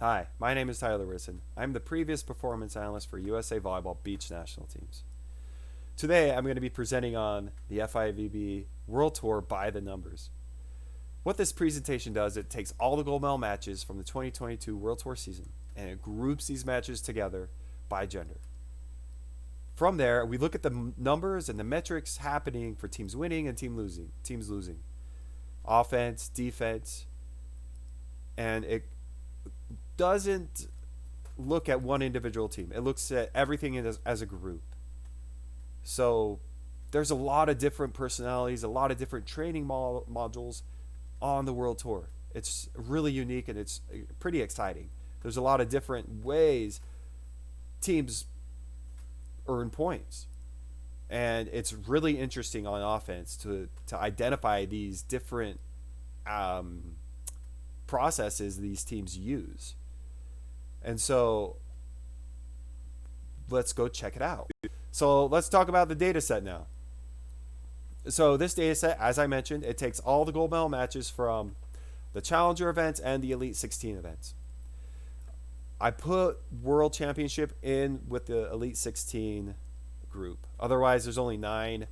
Hi, my name is Tyler Risson. I'm the previous performance analyst for USA Volleyball Beach National Teams. Today, I'm going to be presenting on the FIVB World Tour by the numbers. What this presentation does, it takes all the gold medal matches from the 2022 World Tour season and it groups these matches together by gender. From there, we look at the numbers and the metrics happening for teams winning and teams losing. Offense, defense, and it doesn't look at one individual team. It looks at everything as a group. So there's a lot of different personalities, a lot of different training modules on the World Tour. It's really unique and it's pretty exciting. There's a lot of different ways teams earn points. And it's really interesting on offense to identify these different processes these teams use. And so let's go check it out. So let's talk about the data set now. So this data set, as I mentioned, it takes all the gold medal matches from the Challenger events and the Elite 16 events. I put World Championship in with the Elite 16 group. Otherwise, there's only 9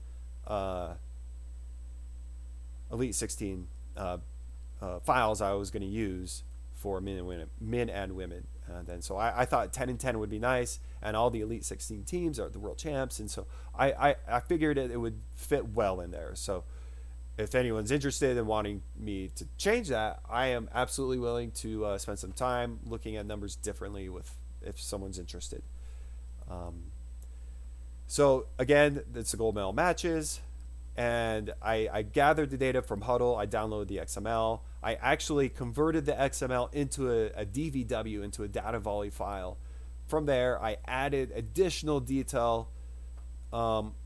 Elite 16 files I was going to use for men and women. And then so I thought 10 and 10 would be nice, and all the Elite 16 teams are the world champs, and so I figured it would fit well in there. So if anyone's interested in wanting me to change that, I am absolutely willing to spend some time looking at numbers differently if someone's interested. So again, it's the gold medal matches. And I gathered the data from Huddle. I downloaded the XML. I actually converted the XML into a DVW, into a data volley file. From there, I added additional detail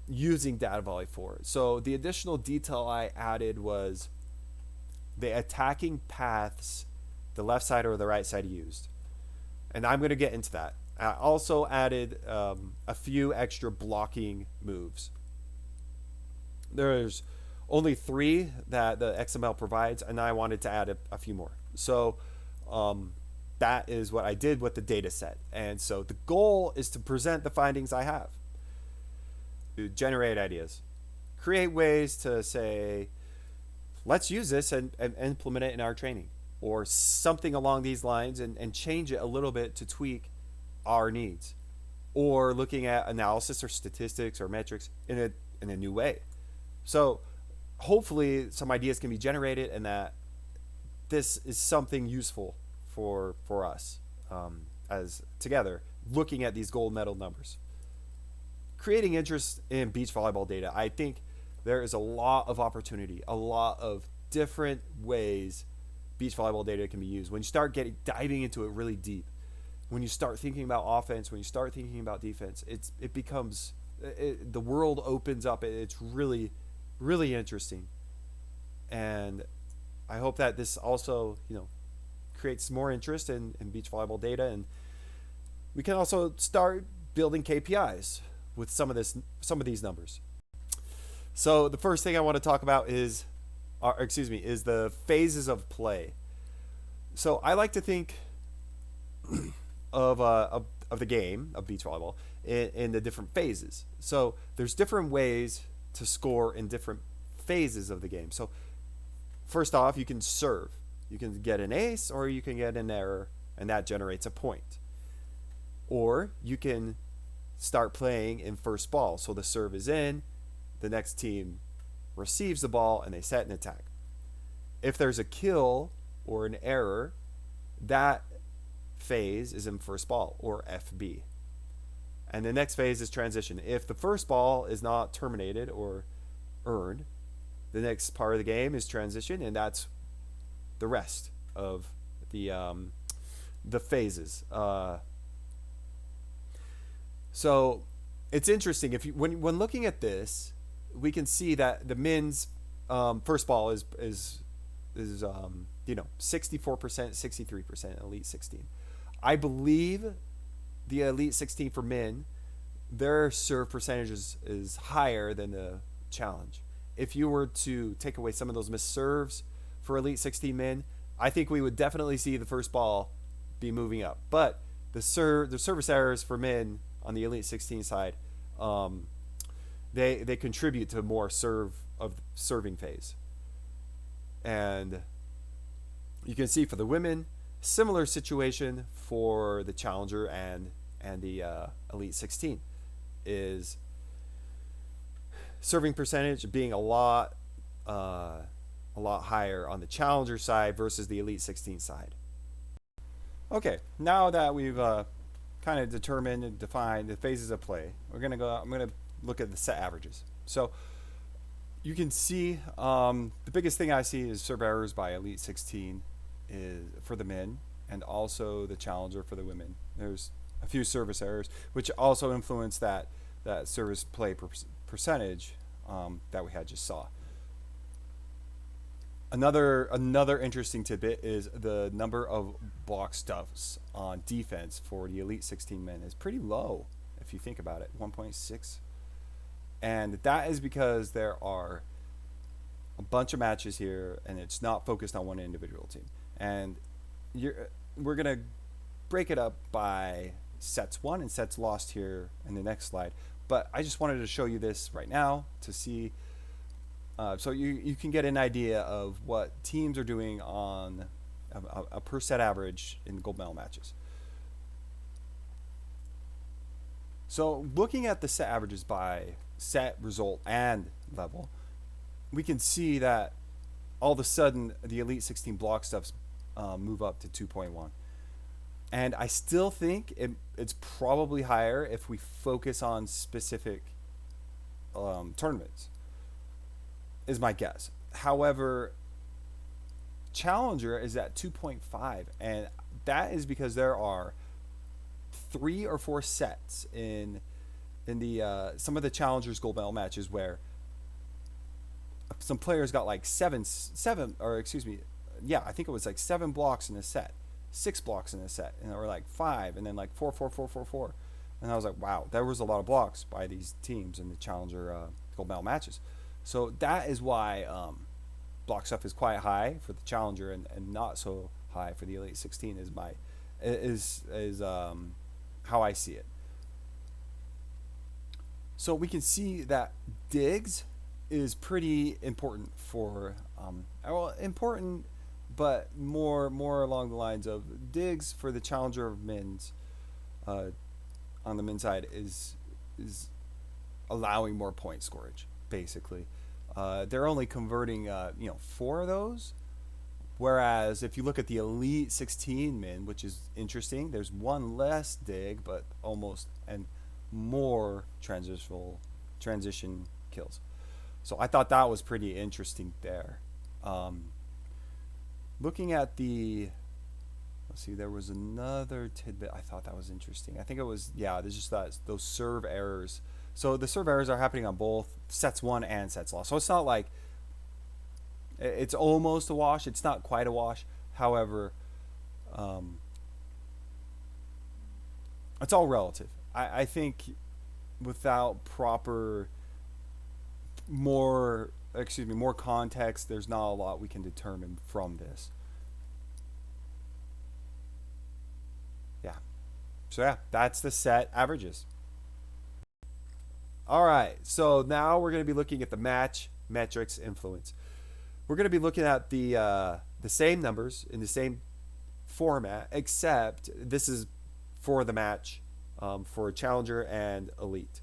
using data volley 4. So the additional detail I added was the attacking paths the left side or the right side used. And I'm going to get into that. I also added a few extra blocking moves. There's only 3 that the XML provides, and I wanted to add a few more. So that is what I did with the data set. And so the goal is to present the findings I have, to generate ideas, create ways to say, let's use this and implement it in our training, or something along these lines, and change it a little bit to tweak our needs, or looking at analysis or statistics or metrics in a new way. So hopefully some ideas can be generated, and that this is something useful for us as together looking at these gold medal numbers. Creating interest in beach volleyball data. I think there is a lot of opportunity, a lot of different ways beach volleyball data can be used. When you start diving into it really deep, when you start thinking about offense, when you start thinking about defense, it becomes the world opens up. It's really interesting, and I hope that this also creates more interest in beach volleyball data, and we can also start building KPIs with some of these numbers. So the first thing I want to talk about is the phases of play. So I like to think of the game of beach volleyball in the different phases. So there's different ways to score in different phases of the game. So first off, you can serve. You can get an ace or you can get an error, and that generates a point. Or you can start playing in first ball. So the serve is in, the next team receives the ball, and they set an attack. If there's a kill or an error, that phase is in first ball, or FB. And the next phase is transition. If the first ball is not terminated or earned, the next part of the game is transition, and that's the rest of the phases. So it's interesting. When looking at this, we can see that the men's first ball is 64%, 63% Elite 16. I believe the Elite 16 for men, their serve percentage is higher than the challenge. If you were to take away some of those missed serves for Elite 16 men, I think we would definitely see the first ball be moving up. But the service errors for men on the Elite 16 side, they contribute to more serving phase. And you can see for the women, similar situation for the Challenger and the Elite 16 is serving percentage being a lot higher on the Challenger side versus the Elite 16 side. Okay, now that we've kind of determined and defined the phases of play, I'm gonna look at the set averages. So you can see the biggest thing I see is serve errors by Elite 16 is for the men, and also the Challenger for the women. There's a few service errors which also influence that service play percentage that we had just saw. Another interesting tidbit is the number of block stuffs on defense for the Elite 16 men is pretty low if you think about it, 1.6. And that is because there are a bunch of matches here and it's not focused on one individual team. And we're going to break it up by sets won and sets lost here in the next slide. But I just wanted to show you this right now to see so you can get an idea of what teams are doing on a per set average in gold medal matches. So looking at the set averages by set, result, and level, we can see that all of a sudden the Elite 16 block stuffs move up to 2.1. And I still think it's probably higher if we focus on specific tournaments, is my guess. However, Challenger is at 2.5, and that is because there are 3 or 4 sets in the some of the Challengers gold medal matches where some players got like seven or excuse me, yeah, I think it was like 7 blocks in a set, 6 blocks in a set, and there were like 5, and then like 4, 4, 4, 4, 4. And I was like, wow, there was a lot of blocks by these teams in the Challenger gold medal matches. So that is why block stuff is quite high for the Challenger and not so high for the Elite 16 is how I see it. So we can see that digs is pretty important for well, important, but more along the lines of digs for the Challenger of men's on the men's side is allowing more point scorage. Basically, they're only converting 4 of those, whereas if you look at the Elite 16 men, which is interesting, there's 1 less dig but almost and more transition kills. So I thought that was pretty interesting there. Looking at let's see, there was another tidbit I thought that was interesting. I think it was, there's just those serve errors. So the serve errors are happening on both sets won and sets lost. So it's not like it's almost a wash. It's not quite a wash. However, it's all relative. I think without proper more context, there's not a lot we can determine from this. Yeah. So yeah, that's the set averages. All right, so now we're going to be looking at the match metrics influence. We're going to be looking at the same numbers in the same format, except this is for the match for Challenger and Elite.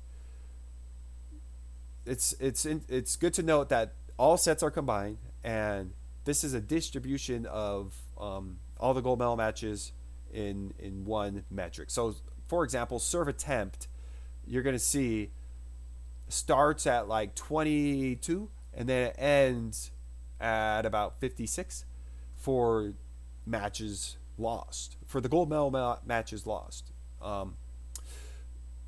It's good to note that all sets are combined, and this is a distribution of all the gold medal matches in one metric. So, for example, serve attempt, you're going to see starts at like 22 and then it ends at about 56 for matches lost, for the gold medal matches lost.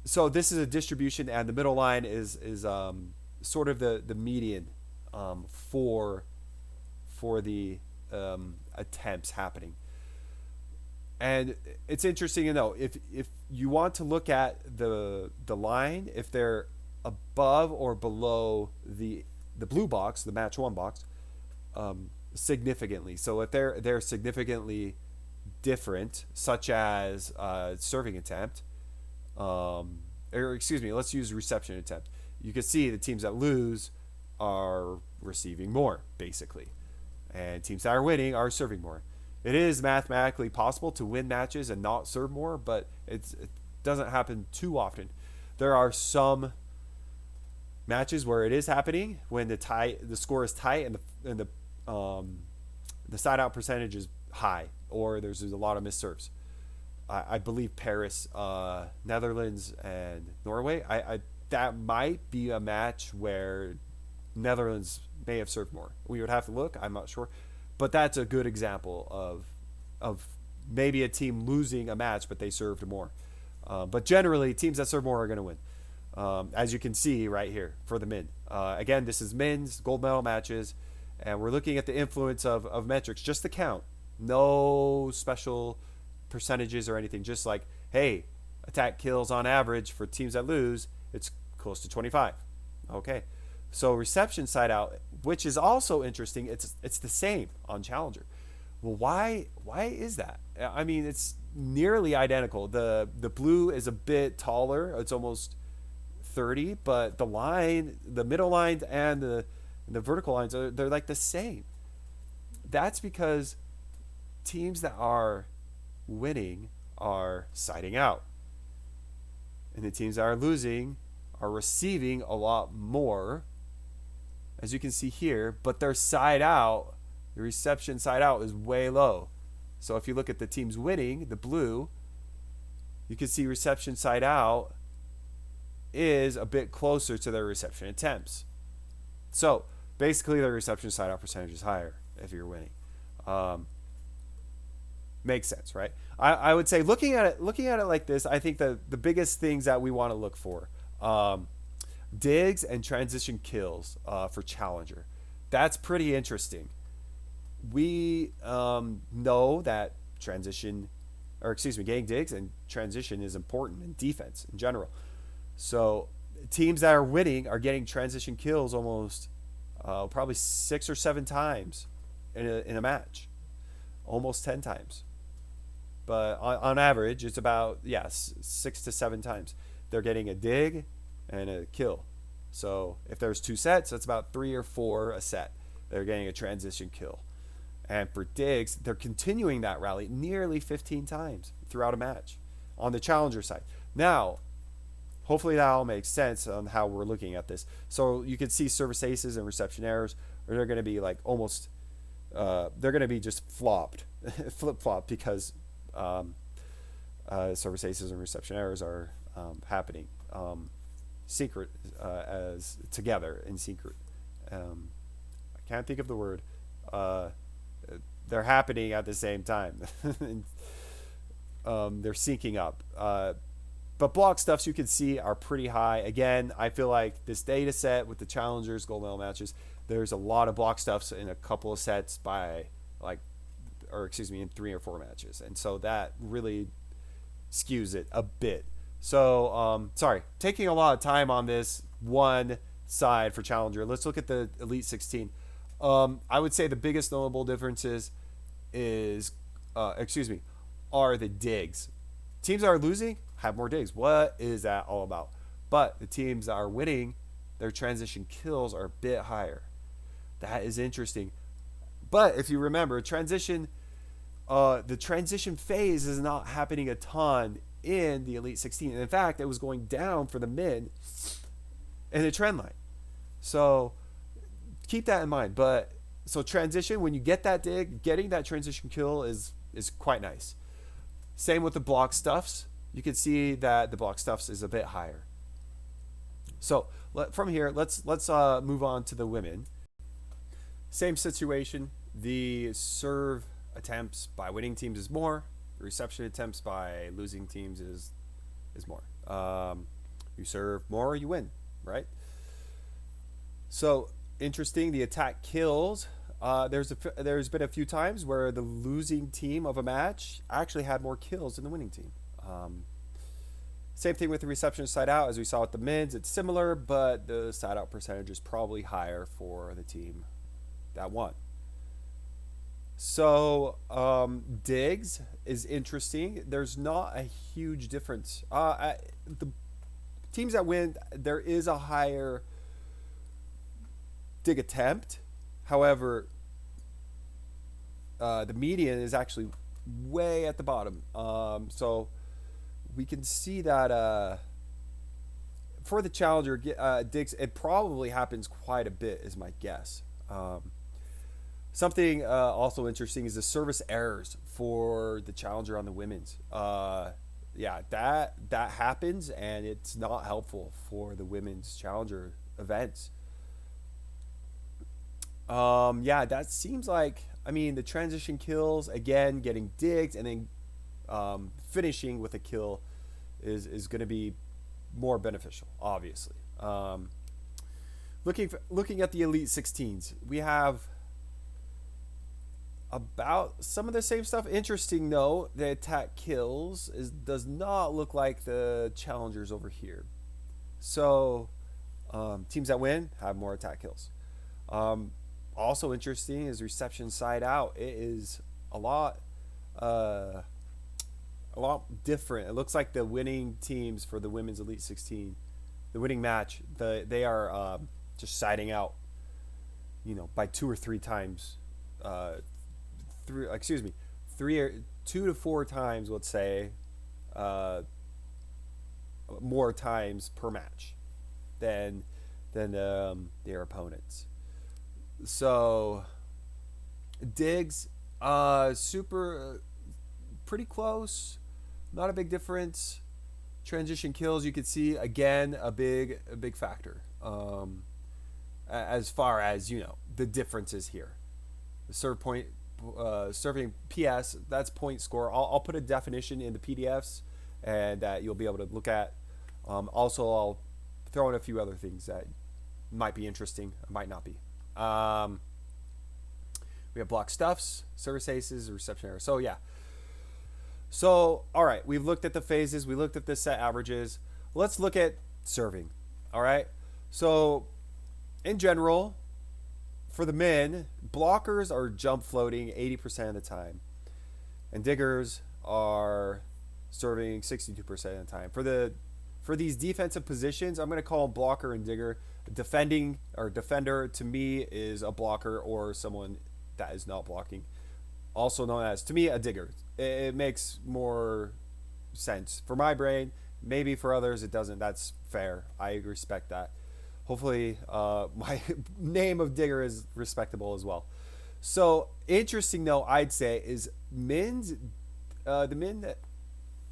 So this is a distribution, and the middle line is sort of the median for the attempts happening. And it's interesting to know if you want to look at the line, if they're above or below the blue box, the match 1 box, significantly. So if they're significantly different, such as serving attempt, or excuse me, let's use reception attempt. You can see the teams that lose are receiving more, basically, and teams that are winning are serving more. It is mathematically possible to win matches and not serve more, but it doesn't happen too often. There are some matches where it is happening when the score is tight and the side out percentage is high, or there's a lot of missed serves. I believe Paris, Netherlands, and Norway. That might be a match where Netherlands may have served more. We would have to look. I'm not sure, but that's a good example of maybe a team losing a match, but they served more. But generally, teams that serve more are going to win. As you can see right here for the men. Again, this is men's gold medal matches, and we're looking at the influence of metrics, just the count. No special percentages or anything. Just like, hey, attack kills on average for teams that lose, it's close to 25. Okay. So reception side out, which is also interesting, it's the same on Challenger. Well, why is that? I mean, it's nearly identical. The blue is a bit taller. It's almost 30, but the line, the middle lines and the vertical lines, they're like the same. That's because teams that are winning are siding out, and the teams that are losing are receiving a lot more, as you can see here, but their side out, the reception side out, is way low. So if you look at the teams winning, the blue, you can see reception side out is a bit closer to their reception attempts. So basically their reception side out percentage is higher if you're winning. Makes sense, right? I would say looking at it like this, I think the biggest things that we want to look for, digs and transition kills for Challenger. That's pretty interesting. We know that getting digs and transition is important in defense in general. So teams that are winning are getting transition kills almost probably 6 or 7 times in a match, almost 10 times. But on average, it's about 6 to 7 times. They're getting a dig and a kill. So if there's 2 sets, that's about 3 or 4 a set. They're getting a transition kill. And for digs, they're continuing that rally nearly 15 times throughout a match on the Challenger side. Now, hopefully that all makes sense on how we're looking at this. So you can see service aces and reception errors, or they're going to be like almost, they're going to be just flopped, flip-flopped, because service aces and reception errors are happening secret as together in secret. I can't think of the word. They're happening at the same time. They're syncing up. But block stuffs you can see are pretty high. Again, I feel like this data set with the Challengers, gold medal matches, there's a lot of block stuffs in a couple of sets in 3 or 4 matches. And so that really skews it a bit. So, taking a lot of time on this one side for Challenger. Let's look at the Elite 16. I would say the biggest notable differences are the digs. Teams that are losing have more digs. What is that all about? But the teams that are winning, their transition kills are a bit higher. That is interesting. But if you remember, the transition phase is not happening a ton in the Elite 16. And in fact, it was going down for the men in the trend line. So keep that in mind. But so transition, when you get that dig, getting that transition kill is quite nice. Same with the block stuffs. You can see that the block stuffs is a bit higher. So from here, let's move on to the women. Same situation. The serve attempts by winning teams is more. The reception attempts by losing teams is more. You serve more, you win, right? So interesting. The attack kills. There's been a few times where the losing team of a match actually had more kills than the winning team. Same thing with the reception side out, as we saw with the men's. It's similar, but the side out percentage is probably higher for the team that won. So digs is interesting. There's not a huge difference. The teams that win, there is a higher dig attempt. However, the median is actually way at the bottom. So we can see that for the challenger digs, it probably happens quite a bit, is my guess. Something also interesting is the service errors for the challenger on the women's. Yeah, that happens, and it's not helpful for the women's challenger events. Yeah, that seems like, I mean, the transition kills again, getting digged, and then finishing with a kill is going to be more beneficial, obviously. Looking at the Elite 16s, we have about some of the same stuff. Interesting though, the attack kills does not look like the challengers over here. So teams that win have more attack kills. Also interesting is reception side out. It is a lot different. It looks like the winning teams for the women's Elite 16, the winning match, they are just siding out, by 2 or 3 times. Two to four times, let's say, more times per match than their opponents. So digs, super pretty close, not a big difference. Transition kills, you could see again a big factor. As far as the differences here, the serving PS, that's point score. I'll put a definition in the PDFs, and that you'll be able to look at. Also, I'll throw in a few other things that might be interesting, might not be. We have block stuffs, service aces, reception error. So yeah. So all right, we've looked at the phases, we looked at the set averages. Let's look at serving. All right. So in general, for the men, blockers are jump floating 80% of the time, and diggers are serving 62% of the time. For these defensive positions, I'm going to call them blocker and digger. Defending or defender to me is a blocker or someone that is not blocking, also known as, to me, a digger. It makes more sense for my brain. Maybe for others it doesn't. That's fair. I respect that. Hopefully my name of digger is respectable as well. So interesting though, I'd say, is the men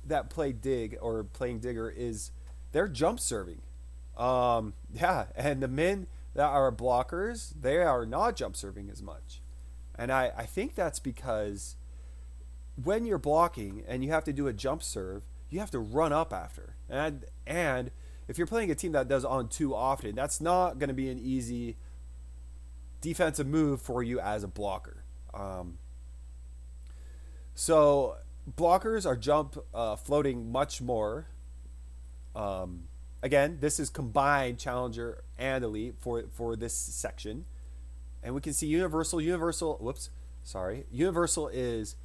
that play dig or playing digger is they're jump serving. Yeah, and the men that are blockers, they are not jump serving as much. And I think that's because when you're blocking and you have to do a jump serve, you have to run up after. And if you're playing a team that does on too often, that's not going to be an easy defensive move for you as a blocker. So blockers are jump floating much more. Again, this is combined challenger and elite for this section. And we can see universal is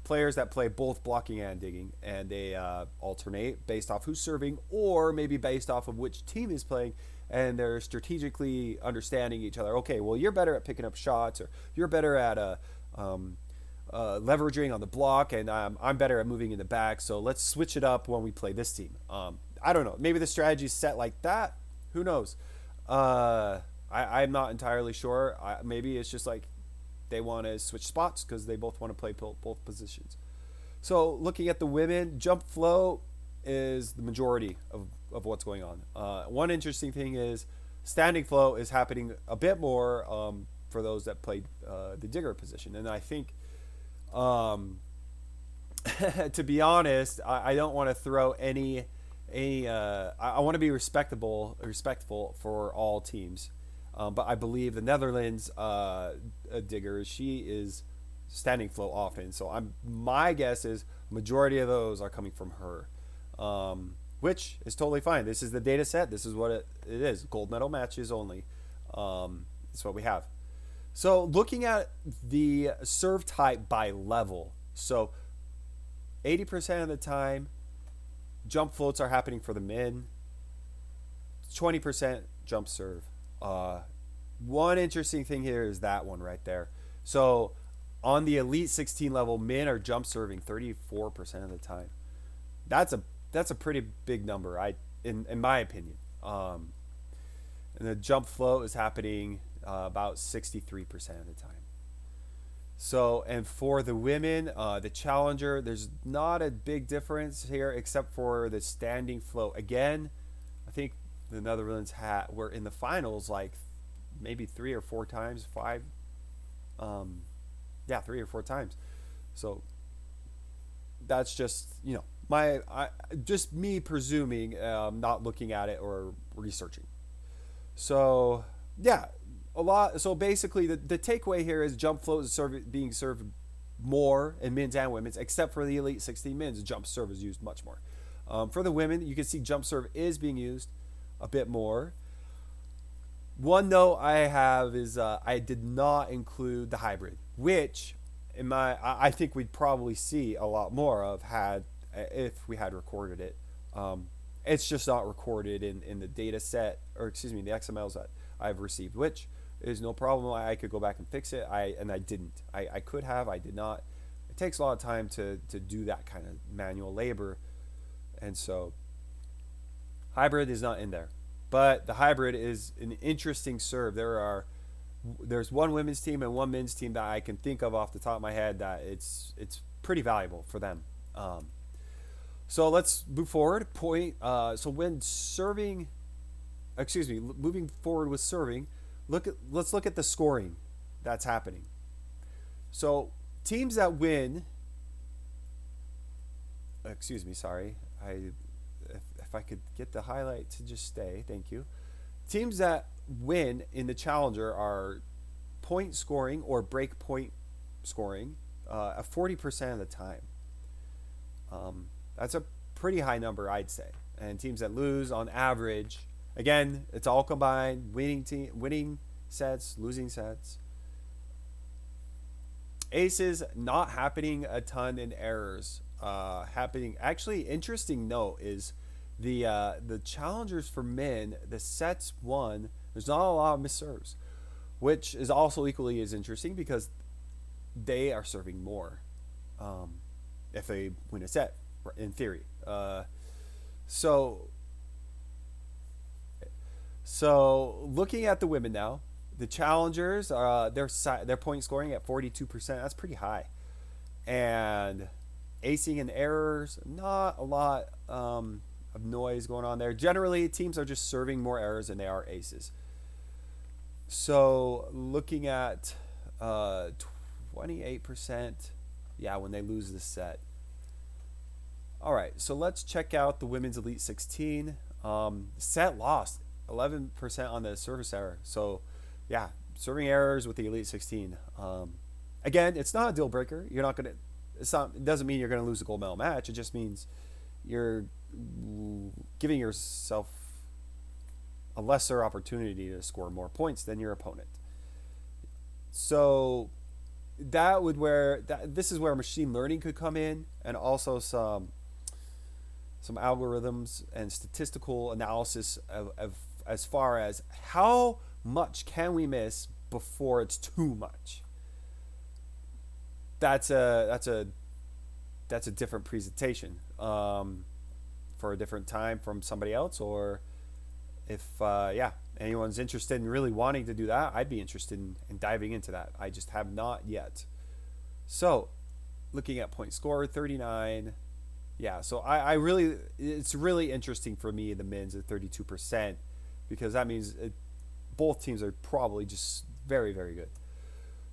players that play both blocking and digging, and they alternate based off who's serving, or maybe based off of which team is playing, and they're strategically understanding each other. Okay, well, you're better at picking up shots, or you're better at leveraging on the block, and I'm better at moving in the back, so let's switch it up when we play this team. I don't know. Maybe the strategy's set like that. Who knows? I'm not entirely sure. Maybe it's just like they want to switch spots because they both want to play both positions. So looking at the women, jump flow is the majority of what's going on. One interesting thing is standing flow is happening a bit more for those that played the digger position. And I think, to be honest, I don't want to throw any I want to be respectful for all teams. But I believe the Netherlands digger, she is standing flow often. So my guess is majority of those are coming from her, which is totally fine. This is the data set. This is what it is. Gold medal matches only. That's what we have. So looking at the serve type by level, so 80% of the time, jump floats are happening for the men. 20% jump serve. One interesting thing here is that one right there. So on the Elite 16 level, men are jump serving 34% of the time. That's a pretty big number, in my opinion. And the jump float is happening about 63% of the time. So, and for the women, the challenger, there's not a big difference here except for the standing float. Again, I think the Netherlands were in the finals like maybe 3 or 4 times, 5, 3 or 4 times. So that's just, just me presuming, not looking at it or researching. So yeah, a lot. So basically, the takeaway here is jump float is being served more in men's and women's, except for the Elite 16 men's. Jump serve is used much more. For the women, you can see jump serve is being used a bit more. One note I have is I did not include the hybrid, which I think we'd probably see a lot more of if we had recorded it. It's just not recorded in the data set, or excuse me, the XMLs that I've received, which is no problem. I could go back and fix it. I didn't. I could have. I did not. It takes a lot of time to do that kind of manual labor, and so hybrid is not in there. But the hybrid is an interesting serve. There's one women's team and one men's team that I can think of off the top of my head that it's pretty valuable for them. So let's move forward. So when serving, moving forward with serving, let's look at the scoring that's happening. So teams that win, if I could get the highlight to just stay, thank you. Teams that win in the challenger are point scoring or break point scoring 40% of the time. That's a pretty high number, I'd say. And teams that lose, on average, again, it's all combined: winning sets, losing sets. Aces not happening a ton in errors. Happening. Actually, interesting note is the challengers for men. The sets won. There's not a lot of missed serves, which is also equally as interesting because they are serving more if they win a set, in theory. So looking at the women now, the challengers, their point scoring at 42%. That's pretty high, and acing and errors, not a lot of noise going on there. Generally, teams are just serving more errors than they are aces. So looking at 28%, when they lose the set. All right, so let's check out the women's Elite 16. Set lost 11% on the service error. So yeah, serving errors with the Elite 16. Again, it's not a deal breaker. You're not gonna. It doesn't mean you're gonna lose a gold medal match. It just means you're giving yourself a lesser opportunity to score more points than your opponent. So this is where machine learning could come in, and also some algorithms and statistical analysis of as far as how much can we miss before it's too much. That's a different presentation for a different time from somebody else, or if anyone's interested in really wanting to do that, I'd be interested in diving into that. I just have not yet. So looking at point score 39, so it's really interesting for me, the men's at 32%, because that means both teams are probably just very, very good.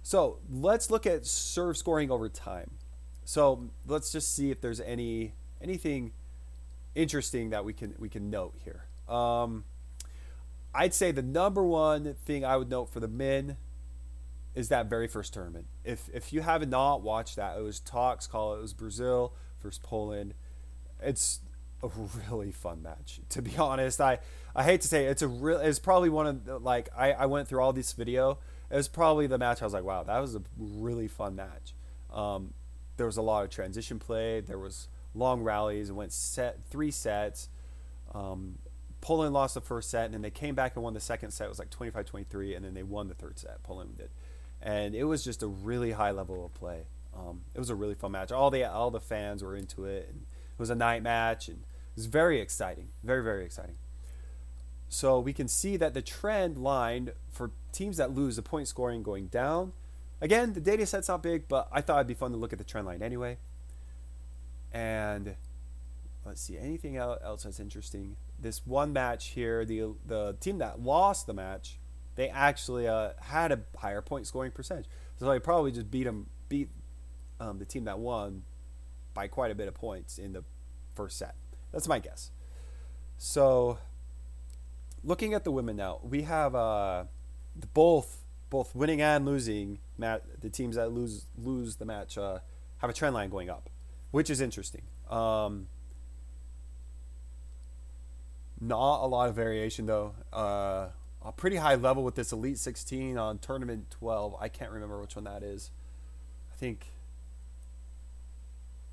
So let's look at serve scoring over time. So let's just see if there's anything interesting that we can note here. I'd say the number one thing I would note for the men is that very first tournament. If you have not watched that, it was Talks Call. It was Brazil versus Poland. It's a really fun match, to be honest. I hate to say it, it's probably one of the, I went through all this video it was probably the match I was like, wow, that was a really fun match. There was a lot of transition play. There was long rallies. It went 3 sets. Poland lost the first set, and then they came back and won the second set. It was like 25-23, and then they won the third set. Poland did. And it was just a really high level of play. It was a really fun match. All the fans were into it, and it was a night match, and it was very exciting. Very, very exciting. So we can see that the trend line for teams that lose, the point scoring going down. Again, the data set's not big, but I thought it'd be fun to look at the trend line anyway. And let's see, anything else that's interesting. This one match here, the team that lost the match, they actually had a higher point scoring percentage. So they probably just beat the team that won by quite a bit of points in the first set. That's my guess. So looking at the women now, we have both winning and losing the teams that lose the match have a trend line going up, which is interesting. Not a lot of variation though. A pretty high level with this Elite 16 on Tournament 12. I can't remember which one that is. I think,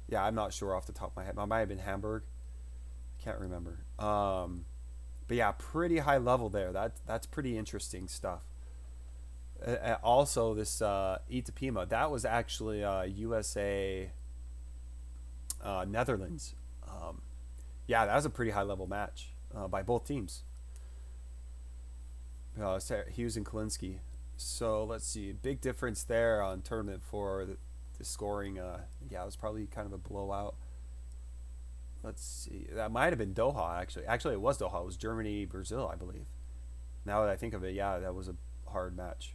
yeah, I'm not sure off the top of my head. It might have been Hamburg. Can't remember. But yeah, pretty high level there. That's pretty interesting stuff. Also, this Itapema, that was actually USA Netherlands. Yeah, that was a pretty high level match by both teams. Hughes and Kalinske. So let's see, big difference there on Tournament 4. The scoring, yeah, it was probably kind of a blowout. Let's see, that might have been Doha actually. Actually, it was Doha. It was Germany, Brazil, I believe. Now that I think of it, yeah, that was a hard match.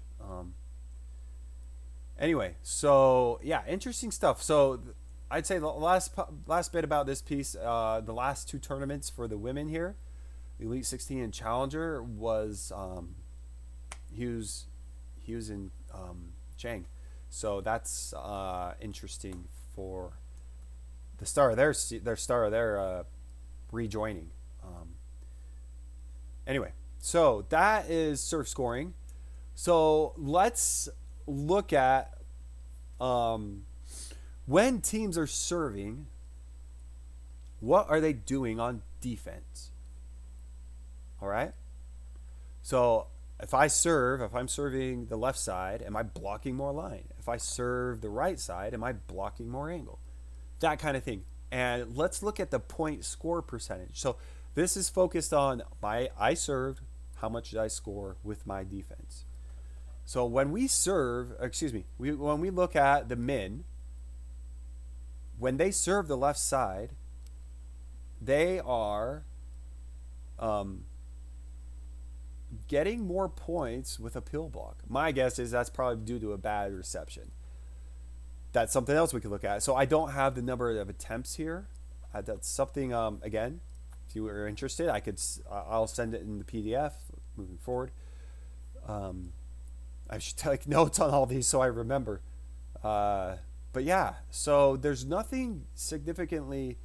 Anyway, so yeah, interesting stuff. So I'd say the last bit about this piece, the last 2 tournaments for the women here, Elite 16 and Challenger, was Hughes and Chang. So that's interesting for the star of their rejoining. Anyway, so that is serve scoring. So let's look at when teams are serving, what are they doing on defense? All right. So if I'm serving the left side, am I blocking more line? If I serve the right side, am I blocking more angle? That kind of thing. And let's look at the point score percentage. So this is focused on I served, how much did I score with my defense? So when we when we look at the men, when they serve the left side, they are getting more points with a pill block. My guess is that's probably due to a bad reception. That's something else we could look at. So I don't have the number of attempts here. That's something, again, if you were interested, I'll send it in the PDF moving forward. I should take notes on all these so I remember. But yeah, so there's nothing significantly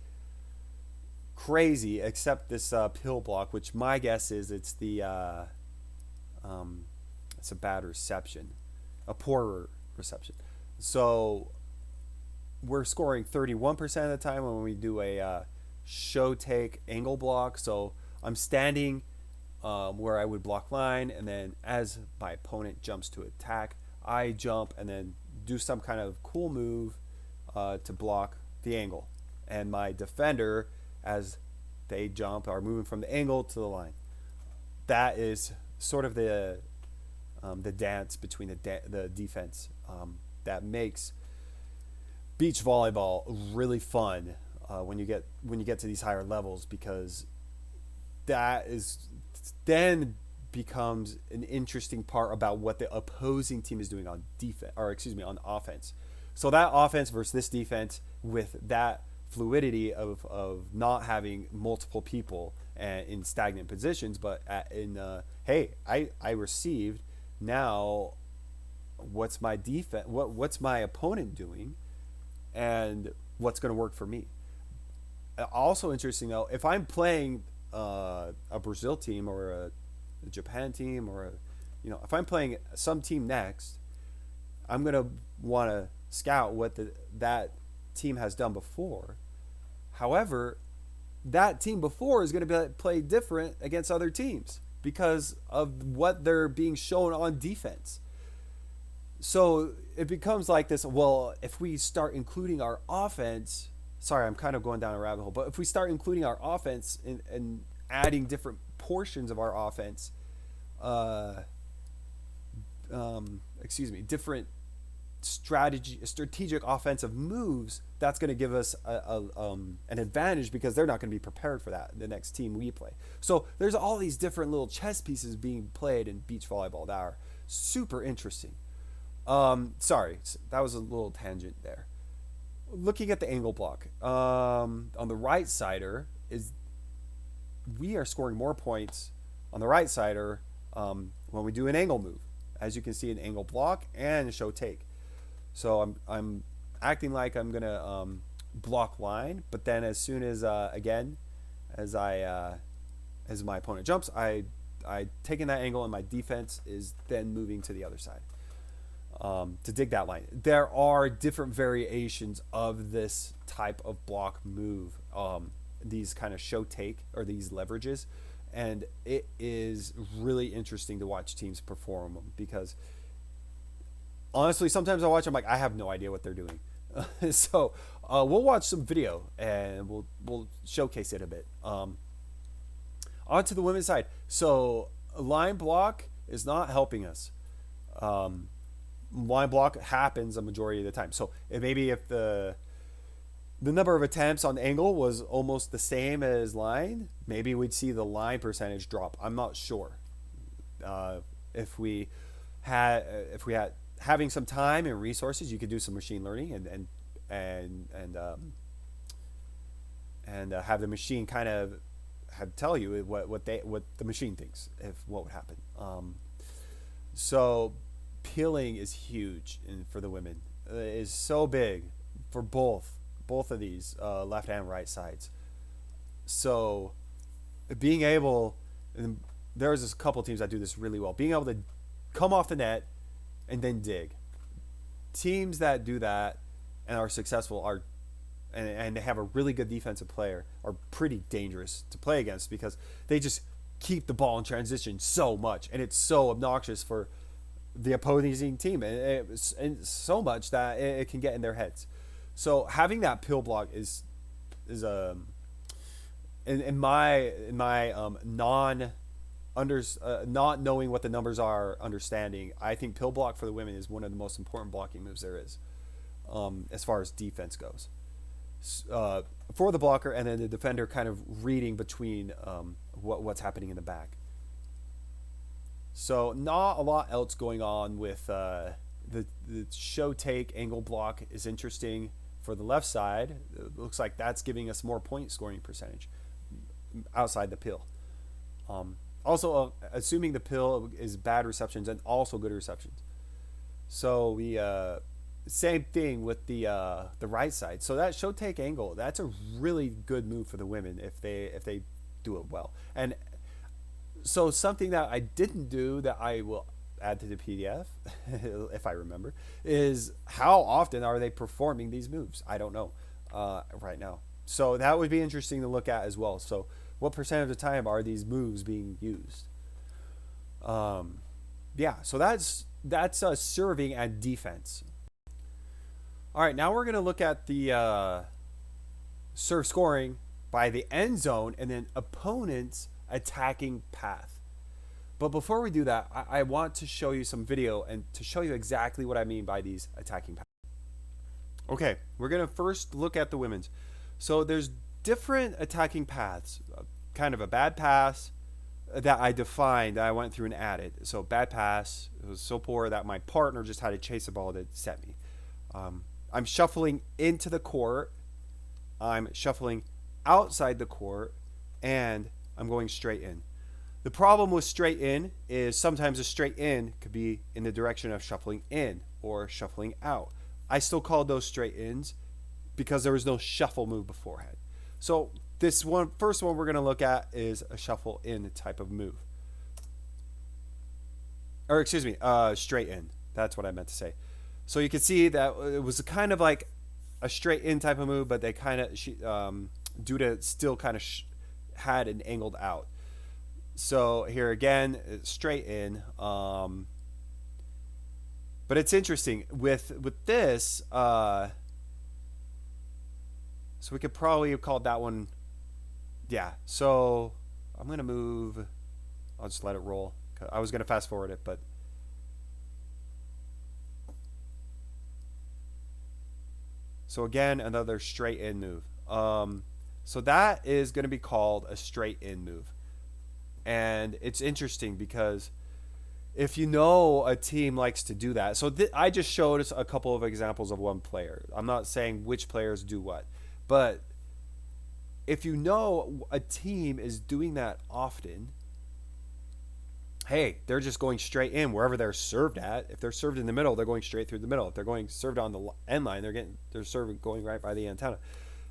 crazy except this pill block, which my guess is it's a bad reception, a poor reception. So we're scoring 31% of the time when we do a show take angle block. So I'm standing where I would block line, and then as my opponent jumps to attack, I jump and then do some kind of cool move to block the angle. And my defender, as they jump, are moving from the angle to the line. That is sort of the dance between the defense that makes beach volleyball really fun when you get to these higher levels, because that is then becomes an interesting part about what the opposing team is doing on on offense. So that offense versus this defense, with that fluidity of not having multiple people in stagnant positions, but hey, I received, now what's my defense, what's my opponent doing, and what's going to work for me. Also interesting though, if I'm playing a Brazil team or a Japan team or if I'm playing some team next, I'm gonna want to scout what that team has done before. However, that team before is going to play different against other teams because of what they're being shown on defense. So it becomes like this. Well, if we start including our offense, sorry, I'm kind of going down a rabbit hole, but if we start including our offense and adding different portions of our offense, different strategic offensive moves, that's going to give us an advantage because they're not going to be prepared for that, the next team we play. So there's all these different little chess pieces being played in beach volleyball that are super interesting. Sorry, that was a little tangent there. Looking at the angle block, on the right sider, we are scoring more points on the right sider when we do an angle move. As you can see, an angle block and a show take. So I'm acting like I'm gonna block line, but then as soon as as my opponent jumps, I take in that angle, and my defense is then moving to the other side to dig that line. There are different variations of this type of block move, these kind of show take or these leverages, and it is really interesting to watch teams perform them because honestly, sometimes I watch them like I have no idea what they're doing. So we'll watch some video and we'll showcase it a bit. On to the women's side. So line block is not helping us. Line block happens a majority of the time. So maybe if the number of attempts on angle was almost the same as line, maybe we'd see the line percentage drop. I'm not sure. If we had having some time and resources, you could do some machine learning and have the machine kind of tell you what the machine thinks what would happen. So peeling is huge for the women. It is so big for both of these left and right sides. So being able, and there's a couple teams that do this really well, being able to come off the net and then dig. Teams that do that and are successful and they have a really good defensive player are pretty dangerous to play against because they just keep the ball in transition so much, and it's so obnoxious for the opposing team, and so much that it can get in their heads. So having that pill block is in my not knowing what the numbers are, understanding, I think pill block for the women is one of the most important blocking moves there is, as far as defense goes. For the blocker, and then the defender kind of reading between what's happening in the back. So not a lot else going on with the show take angle block is interesting for the left side. It looks like that's giving us more point scoring percentage outside the pill. Also, assuming the pill is bad receptions and also good receptions. So we same thing with the right side. So that show take angle, that's a really good move for the women if they do it well. And so something that I didn't do that I will add to the PDF if I remember is how often are they performing these moves? I don't know right now. So that would be interesting to look at as well. So what percent of the time are these moves being used? Yeah, so that's serving and defense. All right, now we're going to look at the serve scoring by the end zone and then opponent's attacking path. But before we do that, I want to show you some video and to show you exactly what I mean by these attacking paths. Okay, we're going to first look at the women's. So there's different attacking paths. Kind of a bad pass that I defined, that I went through and added. So bad pass, it was so poor that my partner just had to chase the ball to set me. I'm shuffling into the court, I'm shuffling outside the court, and I'm going straight in. The problem with straight in is sometimes a straight in could be in the direction of shuffling in or shuffling out. I still call those straight ins because there was no shuffle move beforehand. So this first one we're going to look at is a shuffle in type of move. or excuse me, straight in. That's what I meant to say. So you can see that it was kind of like a straight in type of move, but they kind of Duda still kind of had an angled out. So here again, it's straight in. But it's interesting with this. So we could probably have called that one. Yeah. So I'm gonna move. I'll just let it roll. I was gonna fast forward it, but so again another straight in move. So that is gonna be called a straight in move, and it's interesting because if you know a team likes to do that. So I just showed us a couple of examples of one player. I'm not saying which players do what, but if you know a team is doing that often, hey, they're just going straight in wherever they're served at. If they're served in the middle, they're going straight through the middle. If they're going served on the end line, they're serving going right by the antenna.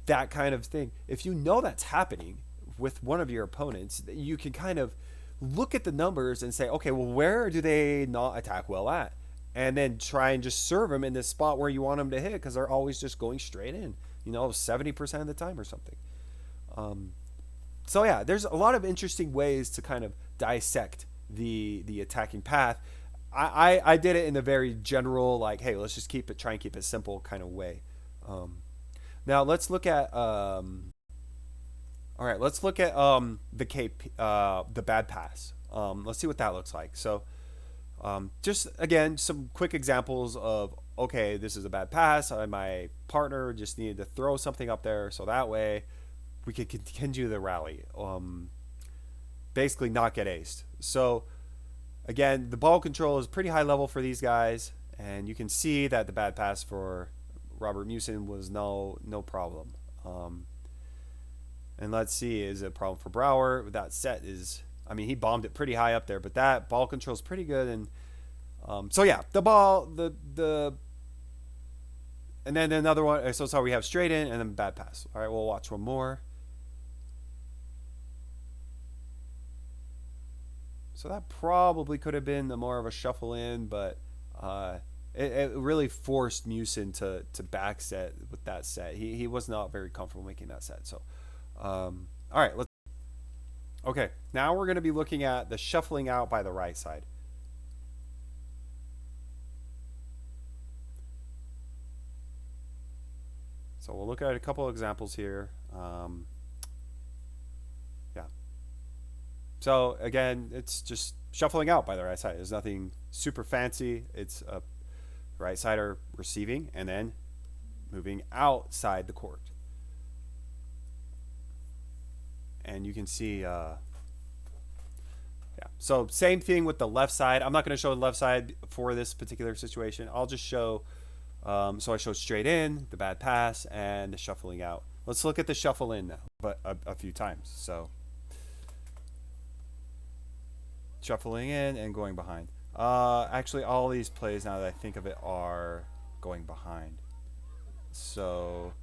That kind of thing. If you know that's happening with one of your opponents, you can kind of look at the numbers and say, okay, well, where do they not attack well at? And then try and just serve them in this spot where you want them to hit, because they're always just going straight in, 70% of the time or something. So yeah, there's a lot of interesting ways to kind of dissect the attacking path. I did it in a very general, like, hey, let's just try and keep it simple kind of way. Now let's look at all right, let's look at the the bad pass. Let's see what that looks like. So just again, some quick examples of, okay, this is a bad pass. My partner just needed to throw something up there, so that way we could continue the rally. Basically not get aced. So again, the ball control is pretty high level for these guys, and you can see that the bad pass for Robert Musin was no problem. And let's see, is it a problem for Brower? That set is, I mean, he bombed it pretty high up there, but that ball control is pretty good. And so yeah, the ball, and then another one. So sorry, we have straight in and then bad pass. All right, we'll watch one more. So that probably could have been more of a shuffle in, but it really forced Musin to back set with that set. He was not very comfortable making that set. So. All right, okay, now we're going to be looking at the shuffling out by the right side. So we'll look at a couple of examples here. Yeah. So again, it's just shuffling out by the right side. There's nothing super fancy. It's a right sider receiving and then moving outside the court. And you can see, yeah. So same thing with the left side. I'm not going to show the left side for this particular situation. I'll just show, so I showed straight in, the bad pass, and the shuffling out. Let's look at the shuffle in now, but a few times. So shuffling in and going behind. Actually, all these plays, now that I think of it, are going behind. So,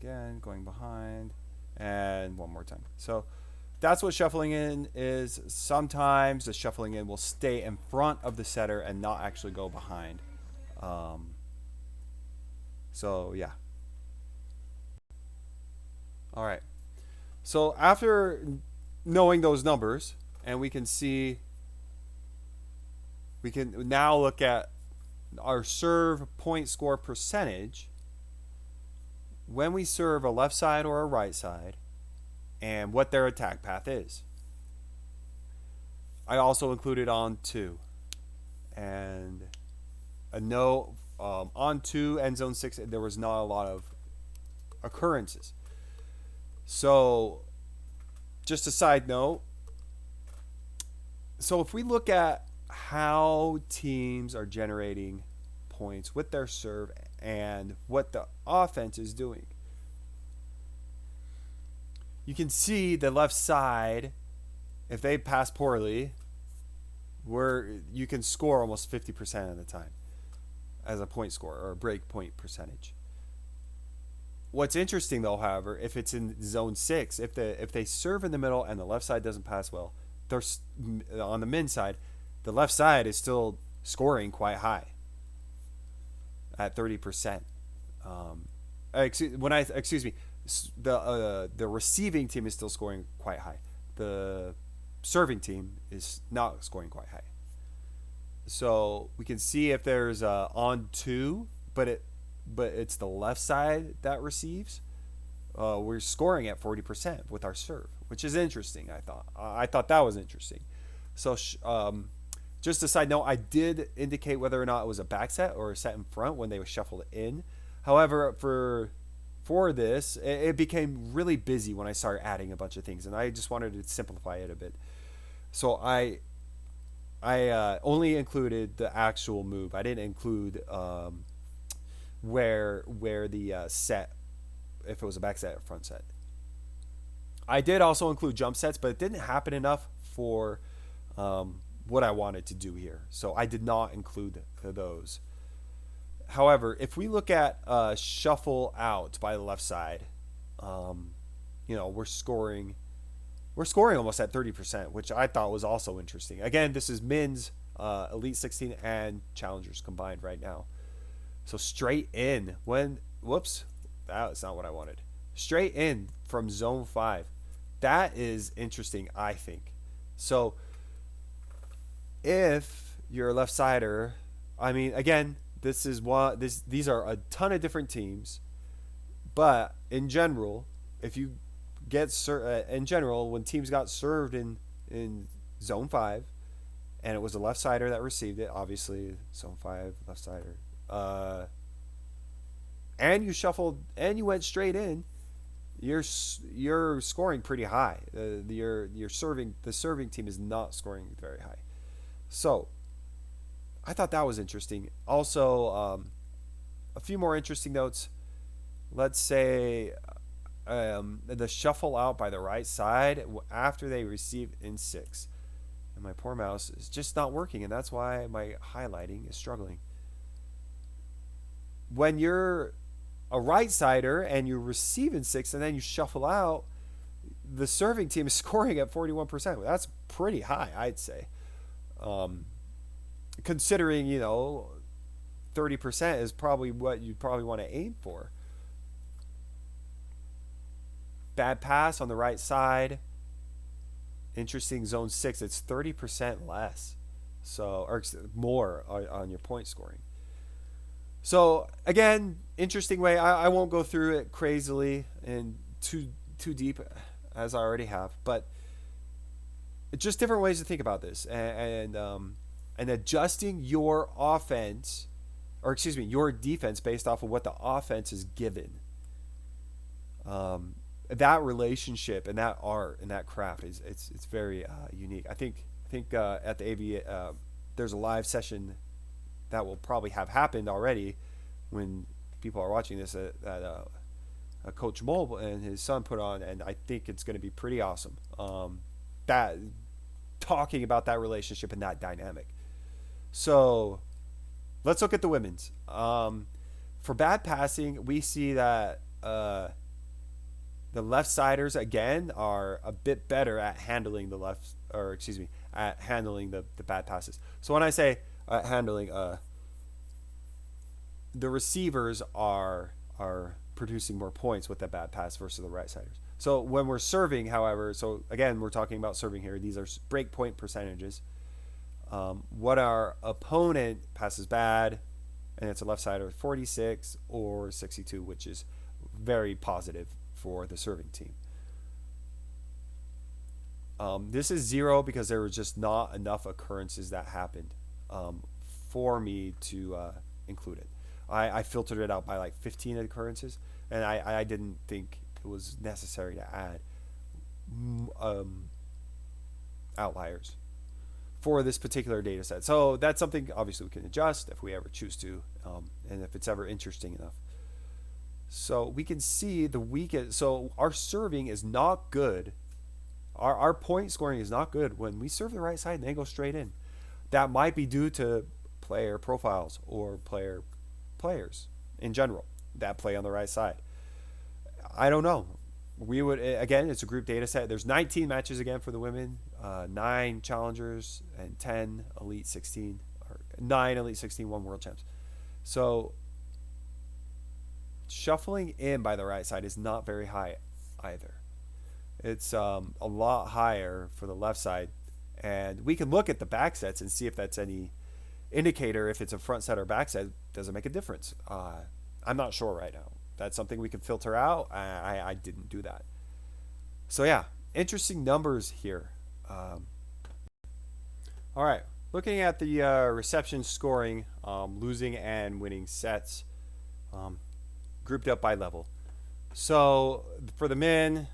again, going behind, and one more time. So that's what shuffling in is. Sometimes the shuffling in will stay in front of the setter and not actually go behind. So yeah. All right. So after knowing those numbers, and we can see, we can now look at our serve point score percentage when we serve a left side or a right side, and what their attack path is. I also included on 2, and a no on 2 end zone 6. There was not a lot of occurrences. So just a side note. So if we look at how teams are generating points with their serve and what the offense is doing, you can see the left side, if they pass poorly, where you can score almost 50% of the time as a point score or a break point percentage. What's interesting though, however, if it's in zone 6, if they serve in the middle and the left side doesn't pass well, they're on the men's side, the left side is still scoring quite high at 30%. Excuse me, the receiving team is still scoring quite high. The serving team is not scoring quite high. So we can see if there's on two, but it's the left side that receives. We're scoring at 40% with our serve, which is interesting. I thought that was interesting. So just a side note, I did indicate whether or not it was a back set or a set in front when they were shuffled in. However, for this, it became really busy when I started adding a bunch of things, and I just wanted to simplify it a bit. So I only included the actual move. I didn't include where the set, if it was a back set or front set. I did also include jump sets, but it didn't happen enough for what I wanted to do here. So I did not include those. However, if we look at shuffle out by the left side, we're scoring almost at 30%, which I thought was also interesting. Again, this is men's Elite 16 and Challengers combined right now. So straight in that's not what I wanted. Straight in from zone 5. That is interesting, I think. So if you're a left-sider, again, these are a ton of different teams, but in general, if you get when teams got served in zone 5 and it was a left-sider that received it, obviously zone 5 left-sider, and you shuffled and you went straight in, you're scoring pretty high. The serving team is not scoring very high. So I thought that was interesting. Also, a few more interesting notes. Let's say the shuffle out by the right side after they receive in 6. And my poor mouse is just not working, and that's why my highlighting is struggling. When you're a right-sider and you receive in 6 and then you shuffle out, the serving team is scoring at 41%. That's pretty high, I'd say. Considering, 30% is probably what you'd probably want to aim for. Bad pass on the right side. Interesting, zone 6, it's 30% less. So, or more on your point scoring. So, again, interesting way. I won't go through it crazily and too deep as I already have, but just different ways to think about this. And adjusting your offense, your defense based off of what the offense is given. That relationship and that art and that craft it's very unique. I think at the AV there's a live session that will probably have happened already when people are watching this that Coach Mole and his son put on, and I think it's going to be pretty awesome. That talking about that relationship and that dynamic. So let's look at the women's. For bad passing, we see that the left-siders again are a bit better at handling the bad passes. So when I say handling, the receivers are producing more points with the bad pass versus the right-siders. So when we're serving, however, so again, we're talking about serving here. These are break point percentages. What our opponent passes bad, and it's a left-sider, 46 or 62, which is very positive for the serving team. This is 0 because there was just not enough occurrences that happened for me to include it. I filtered it out by like 15 occurrences, and I didn't think it was necessary to add outliers for this particular data set. So that's something obviously we can adjust if we ever choose to, and if it's ever interesting enough. So we can see the weakest. So our serving is not good. Our point scoring is not good when we serve the right side and they go straight in. that might be due to player profiles or players in general that play on the right side. I don't know. We would, again, it's a group data set. There's 19 matches again for the women, 9 challengers and 10 elite 16, or 9 elite 16, 1 world champs. So shuffling in by the right side is not very high either. It's a lot higher for the left side, and we can look at the back sets and see if that's any indicator. If it's a front set or back set, does it make a difference? I'm not sure right now. That's something we can filter out. I didn't do that. So yeah, interesting numbers here. All right, looking at the reception scoring, losing and winning sets, grouped up by level. So for the men,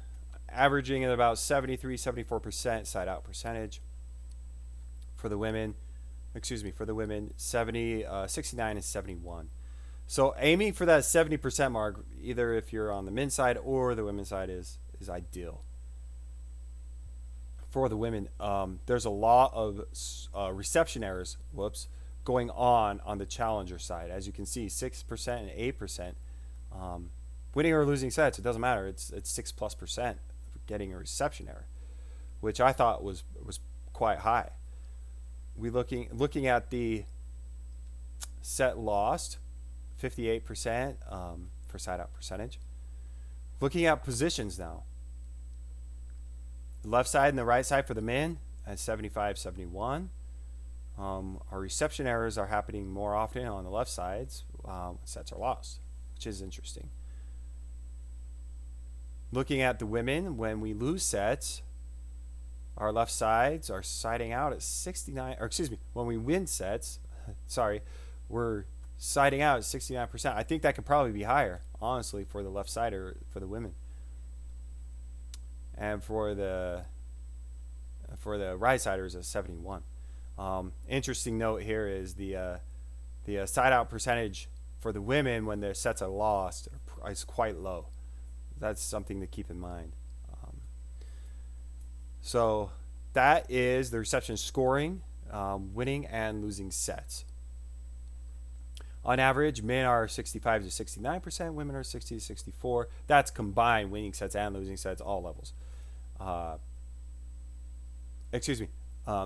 averaging at about 73-74% side out percentage. For the women, 70, 69 and 71. So aiming for that 70% mark, either if you're on the men's side or the women's side, is ideal. For the women, there's a lot of reception errors, going on the challenger side. As you can see, 6% and 8%. Winning or losing sets, it doesn't matter. It's 6+% getting a reception error, which I thought was quite high. Looking at the set lost, 58% for side out percentage. Looking at positions now, the left side and the right side for the men at 75-71. Our reception errors are happening more often on the left sides. Sets are lost, which is interesting. Looking at the women, when we lose sets, our left sides are siding out at 69, or excuse me, when we win sets, we're siding out at 69%. I think that could probably be higher, honestly, for the left side or for the women. And for the right siders at 71. Interesting note here is the side out percentage for the women when their sets are lost is quite low. That's something to keep in mind. So that is the reception scoring, winning and losing sets. On average, men are 65-69%, women are 60-64%. That's combined winning sets and losing sets, all levels.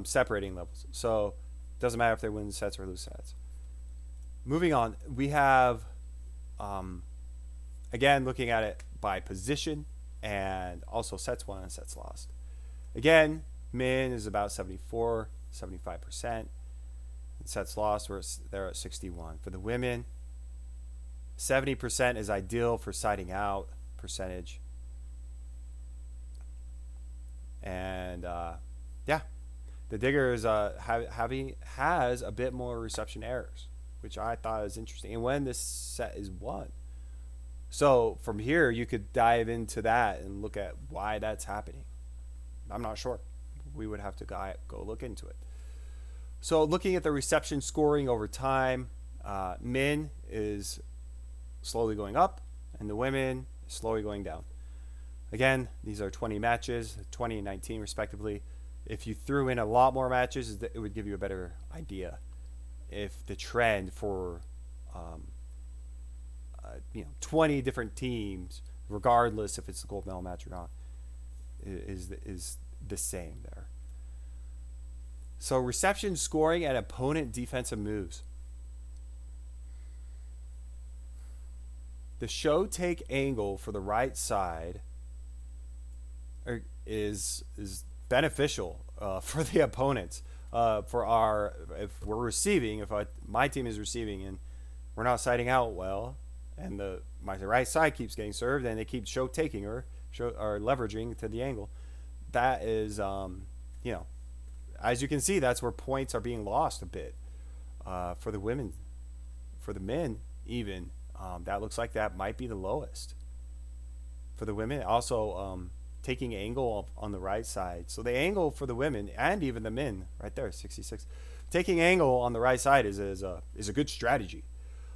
Separating levels. So it doesn't matter if they win sets or lose sets. Moving on, we have, again, looking at it by position and also sets won and sets lost. Again, men is about 74-75%. Sets lost, they're at 61. For the women, 70% is ideal for siding out percentage. And the Digger is has a bit more reception errors, which I thought was interesting. And when this set is won, so from here you could dive into that and look at why that's happening. I'm not sure. We would have to go look into it. So looking at the reception scoring over time, men is slowly going up, and the women is slowly going down. Again, these are 20 matches, 20 and 19 respectively. If you threw in a lot more matches, it would give you a better idea if the trend for 20 different teams, regardless if it's the gold medal match or not, is the same there. So reception scoring and opponent defensive moves. The show take angle for the right side is beneficial for the opponents. If we're receiving, my team is receiving and we're not siding out well, and my right side keeps getting served and they keep show taking or leveraging to the angle, that is as you can see, that's where points are being lost a bit for the women. For the men, even that looks like that might be the lowest for the women. Also, taking angle on the right side. So the angle for the women and even the men, right there, 66. Taking angle on the right side is a good strategy.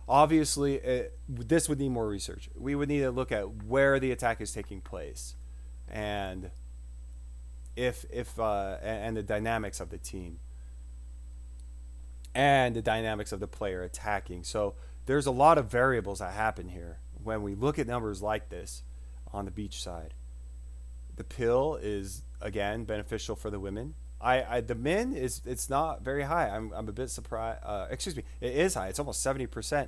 Obviously, this would need more research. We would need to look at where the attack is taking place, and and the dynamics of the team. and the dynamics of the player attacking. So there's a lot of variables that happen here when we look at numbers like this on the beach side. The pill is again beneficial for the women. The men it's not very high. I'm a bit surprised. Excuse me, it is high. It's almost 70%.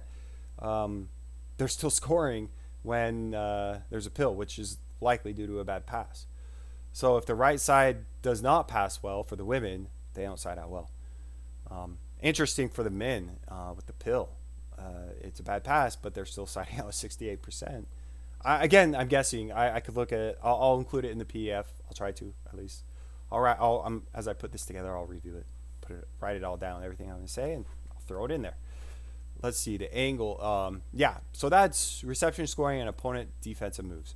They're still scoring when there's a pill, which is likely due to a bad pass. So if the right side does not pass well for the women, they don't side out well. Interesting for the men with the pill. It's a bad pass, but they're still siding out with 68%. Again, I'm guessing. I could look at it. I'll include it in the PDF. I'll try to, at least. All right. As I put this together, I'll review it, write it all down, everything I'm going to say, and I'll throw it in there. Let's see the angle. Yeah. So that's reception scoring and opponent defensive moves.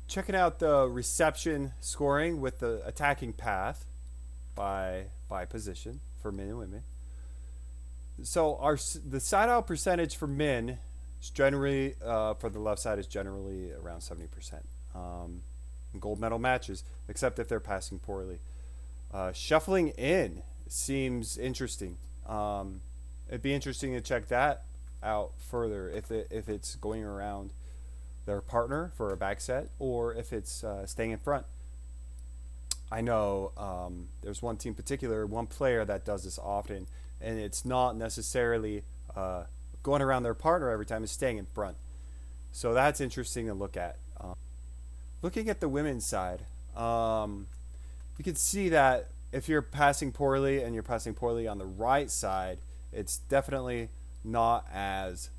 Checking out the reception scoring with the attacking path by position for men and women. So the side out percentage for men is generally for the left side is generally around 70%. In gold medal matches, except if they're passing poorly. Shuffling in seems interesting. It'd be interesting to check that out further if it's going around their partner for a back set or if it's staying in front. I know there's one team in particular, one player that does this often, and it's not necessarily going around their partner every time, it's staying in front. So that's interesting to look at. Looking at the women's side, you can see that if you're passing poorly and you're passing poorly on the right side, it's definitely not as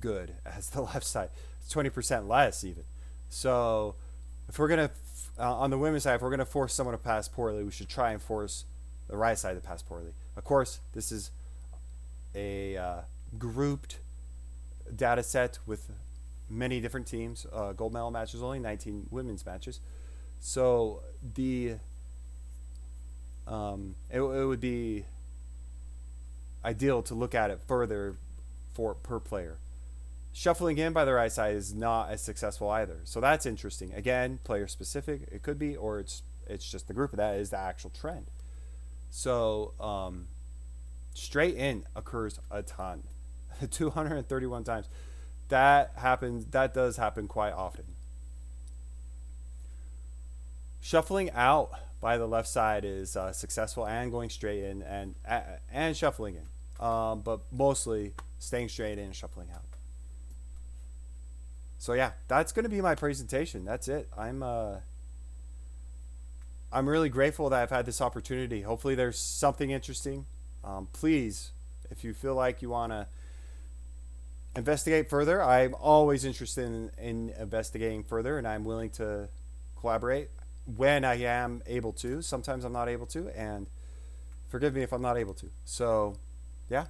good as the left side. It's 20% less even. So if we're going to, on the women's side, if we're going to force someone to pass poorly, we should try and force the right side to pass poorly. Of course, this is a grouped data set with many different teams. Gold medal matches, only 19 women's matches. So it would be ideal to look at it further per player. Shuffling in by the right side is not as successful either. So that's interesting. Again, player specific. It could be, or it's just the group. That is the actual trend. So straight in occurs a ton, 231 times. That happens. That does happen quite often. Shuffling out by the left side is successful, and going straight in and shuffling in, but mostly staying straight in and shuffling out. So yeah, that's going to be my presentation. That's it. I'm really grateful that I've had this opportunity. Hopefully there's something interesting. Please, if you feel like you want to investigate further, I'm always interested in investigating further, and I'm willing to collaborate when I am able to. Sometimes I'm not able to, and forgive me if I'm not able to. So yeah,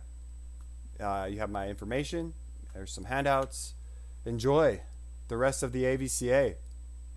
you have my information. There's some handouts. Enjoy the rest of the AVCA.